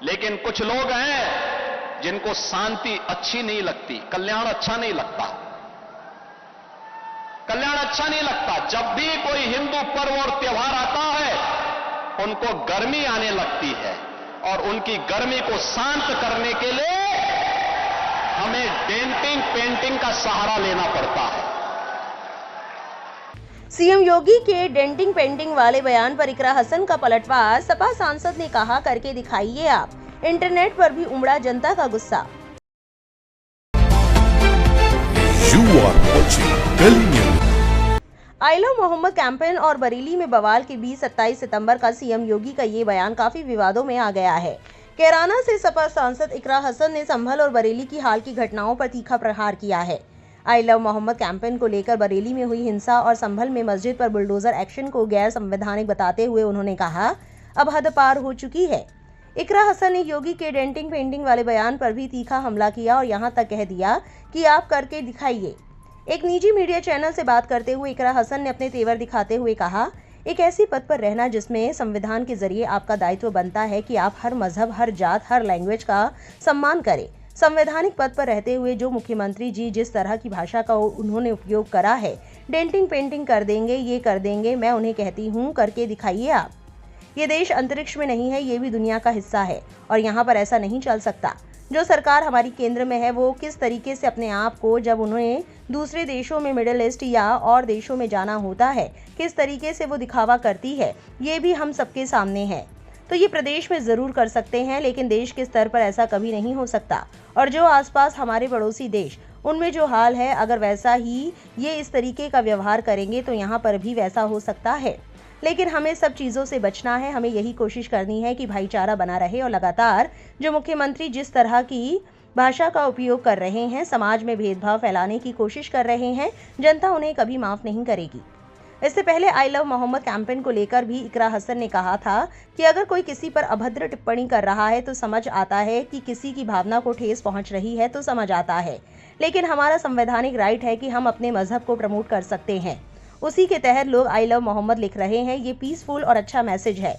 लेकिन कुछ लोग हैं जिनको शांति अच्छी नहीं लगती, कल्याण अच्छा नहीं लगता, कल्याण अच्छा नहीं लगता। जब भी कोई हिंदू पर्व और त्योहार आता है उनको गर्मी आने लगती है, और उनकी गर्मी को शांत करने के लिए हमें डेंटिंग पेंटिंग का सहारा लेना पड़ता है। सीएम योगी के डेंटिंग पेंटिंग वाले बयान पर इकरा हसन का पलटवार। सपा सांसद ने कहा, करके दिखाइए आप। इंटरनेट पर भी उमड़ा जनता का गुस्सा। आई लव मोहम्मद कैंपेन और बरेली में बवाल के बीच 27 सितंबर का सीएम योगी का ये बयान काफी विवादों में आ गया है। कैराना से सपा सांसद इकरा हसन ने संभल और बरेली की हाल की घटनाओं पर तीखा प्रहार किया है। आई लव मोहम्मद कैंपेन को लेकर बरेली में हुई हिंसा और संभल में मस्जिद पर बुलडोजर एक्शन को गैर संवैधानिक बताते हुए उन्होंने कहा, अब हद पार हो चुकी है। इकरा हसन ने योगी के डेंटिंग पेंटिंग वाले बयान पर भी तीखा हमला किया और यहां तक कह दिया कि आप करके दिखाइए। एक निजी मीडिया चैनल से बात करते हुए इकरा हसन ने अपने तेवर दिखाते हुए कहा, एक ऐसी पद पर रहना जिसमें संविधान के जरिए आपका दायित्व बनता है कि आप हर मजहब, हर जात, हर लैंग्वेज का सम्मान करें। संवैधानिक पद पर रहते हुए जो मुख्यमंत्री जी जिस तरह की भाषा का उन्होंने उपयोग करा है, डेंटिंग पेंटिंग कर देंगे, ये कर देंगे, मैं उन्हें कहती हूँ करके दिखाइए आप। ये देश अंतरिक्ष में नहीं है, ये भी दुनिया का हिस्सा है और यहाँ पर ऐसा नहीं चल सकता। जो सरकार हमारी केंद्र में है वो किस तरीके से अपने आप को, जब उन्हें दूसरे देशों में, मिडिल ईस्ट या और देशों में जाना होता है, किस तरीके से वो दिखावा करती है, ये भी हम सबके सामने है। तो ये प्रदेश में जरूर कर सकते हैं, लेकिन देश के स्तर पर ऐसा कभी नहीं हो सकता। और जो आसपास हमारे पड़ोसी देश, उनमें जो हाल है, अगर वैसा ही ये इस तरीके का व्यवहार करेंगे तो यहाँ पर भी वैसा हो सकता है। लेकिन हमें सब चीज़ों से बचना है। हमें यही कोशिश करनी है कि भाईचारा बना रहे और लगातार जो मुख्यमंत्री जिस तरह की भाषा का उपयोग कर रहे हैं, समाज में भेदभाव फैलाने की कोशिश कर रहे हैं, जनता उन्हें कभी माफ नहीं करेगी। इससे पहले आई लव मोहम्मद कैंपेन को लेकर भी इकरा हसन ने कहा था कि अगर कोई किसी पर अभद्र टिप्पणी कर रहा है तो समझ आता है कि किसी की भावना को ठेस पहुंच रही है, तो समझ आता है। लेकिन हमारा संवैधानिक राइट है कि हम अपने मजहब को प्रमोट कर सकते हैं। उसी के तहत लोग आई लव मोहम्मद लिख रहे हैं। ये पीसफुल और अच्छा मैसेज है।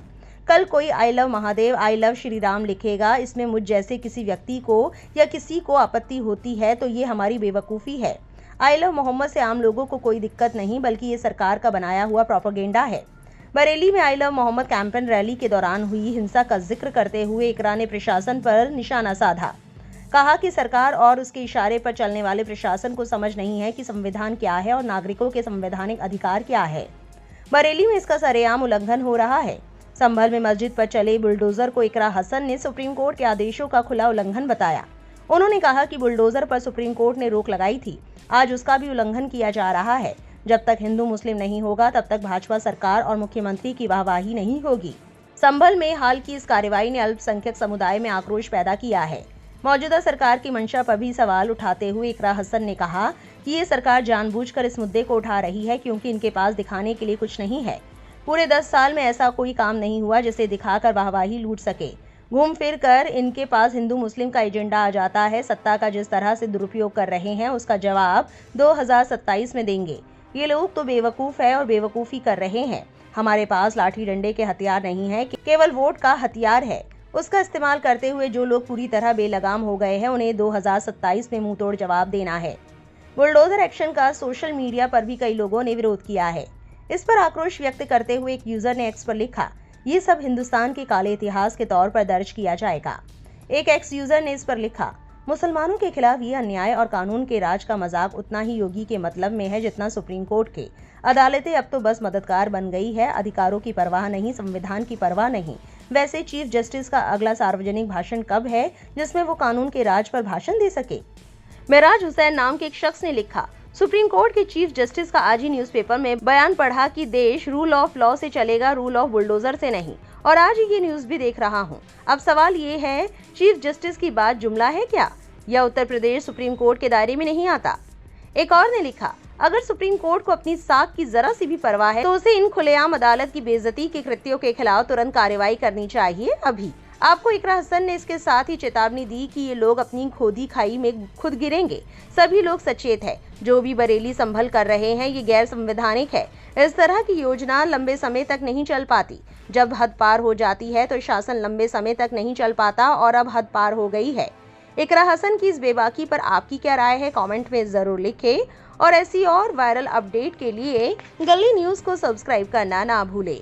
कल कोई I love Mahadev, I love Shri Ram लिखेगा, इसमें मुझ जैसे किसी व्यक्ति को या किसी को आपत्ति होती है तो ये हमारी बेवकूफ़ी है। आई लव मोहम्मद से आम लोगों को कोई दिक्कत नहीं, बल्कि ये सरकार का बनाया हुआ प्रोपेगेंडा है। बरेली में I love Muhammad campaign rally के दौरान हुई हिंसा का जिक्र करते हुए इकरा ने प्रशासन पर निशाना साधा। कहा कि सरकार और उसके इशारे पर चलने वाले प्रशासन को समझ नहीं है कि संविधान क्या है और नागरिकों के संवैधानिक अधिकार क्या है। बरेली में इसका सरेआम उल्लंघन हो रहा है। संभल में मस्जिद पर चले बुलडोजर को इकरा हसन ने सुप्रीम कोर्ट के आदेशों का खुला उल्लंघन बताया। उन्होंने कहा कि बुलडोजर पर सुप्रीम कोर्ट ने रोक लगाई थी, आज उसका भी उल्लंघन किया जा रहा है। जब तक हिंदू मुस्लिम नहीं होगा तब तक भाजपा सरकार और मुख्यमंत्री की वाहवाही नहीं होगी। संभल में हाल की इस कार्रवाई ने अल्पसंख्यक समुदाय में आक्रोश पैदा किया है। मौजूदा सरकार की मंशा पर भी सवाल उठाते हुए इकरा हसन ने कहा कि ये सरकार जानबूझकर इस मुद्दे को उठा रही है क्योंकि इनके पास दिखाने के लिए कुछ नहीं है। पूरे 10 साल में ऐसा कोई काम नहीं हुआ जिसे दिखाकर वाहवाही लूट सके। घूम फिर कर इनके पास हिंदू मुस्लिम का एजेंडा आ जाता है। सत्ता का जिस तरह से दुरुपयोग कर रहे हैं उसका जवाब 2027 में देंगे। ये लोग तो बेवकूफ़ है और बेवकूफ़ी कर रहे हैं। हमारे पास लाठी डंडे के हथियार नहीं है, केवल वोट का हथियार है। उसका इस्तेमाल करते हुए जो लोग पूरी तरह बेलगाम हो गए हैं उन्हें 2027 में मुंहतोड़ जवाब देना है। बुलडोजर एक्शन का सोशल मीडिया पर भी कई लोगों ने विरोध किया है। इस पर आक्रोश व्यक्त करते हुए एक यूजर ने एक्स पर लिखा, ये सब हिंदुस्तान के काले इतिहास के तौर पर दर्ज किया जाएगा। एक एक्स यूजर ने इस पर लिखा, मुसलमानों के खिलाफ ये अन्याय और कानून के राज का मजाक उतना ही योगी के मतलब में है जितना सुप्रीम कोर्ट के। अदालतें अब तो बस मददगार बन गई है, अधिकारों की परवाह नहीं, संविधान की परवाह नहीं। वैसे चीफ जस्टिस का अगला सार्वजनिक भाषण कब है जिसमें वो कानून के राज पर भाषण दे सके। मेराज हुसैन नाम के एक शख्स ने लिखा, सुप्रीम कोर्ट के चीफ जस्टिस का आज ही न्यूज़पेपर में बयान पढ़ा कि देश रूल ऑफ लॉ से चलेगा, रूल ऑफ बुलडोजर से नहीं। और आज ही ये न्यूज़ भी देख रहा हूँ। अब सवाल ये है, चीफ जस्टिस की बात जुमला है क्या, या उत्तर प्रदेश सुप्रीम कोर्ट के दायरे में नहीं आता। एक और ने लिखा, अगर सुप्रीम कोर्ट को अपनी साख की जरा सी भी परवाह है तो उसे इन खुलेआम अदालत की बेइज्जती के कृत्यों के खिलाफ तुरंत कार्रवाई करनी चाहिए अभी। आपको इकरा हसन ने इसके साथ ही चेतावनी दी कि ये लोग अपनी खोदी खाई में खुद गिरेंगे। सभी लोग सचेत है। जो भी बरेली संभल कर रहे हैं ये गैर संवैधानिक है। इस तरह की योजना लंबे समय तक नहीं चल पाती। जब हद पार हो जाती है तो शासन लंबे समय तक नहीं चल पाता और अब हद पार हो गई है। इकरा हसन की इस बेबाकी पर आपकी क्या राय है, कमेंट में जरूर लिखें और ऐसी और वायरल अपडेट के लिए गली न्यूज़ को सब्सक्राइब करना ना भूलें।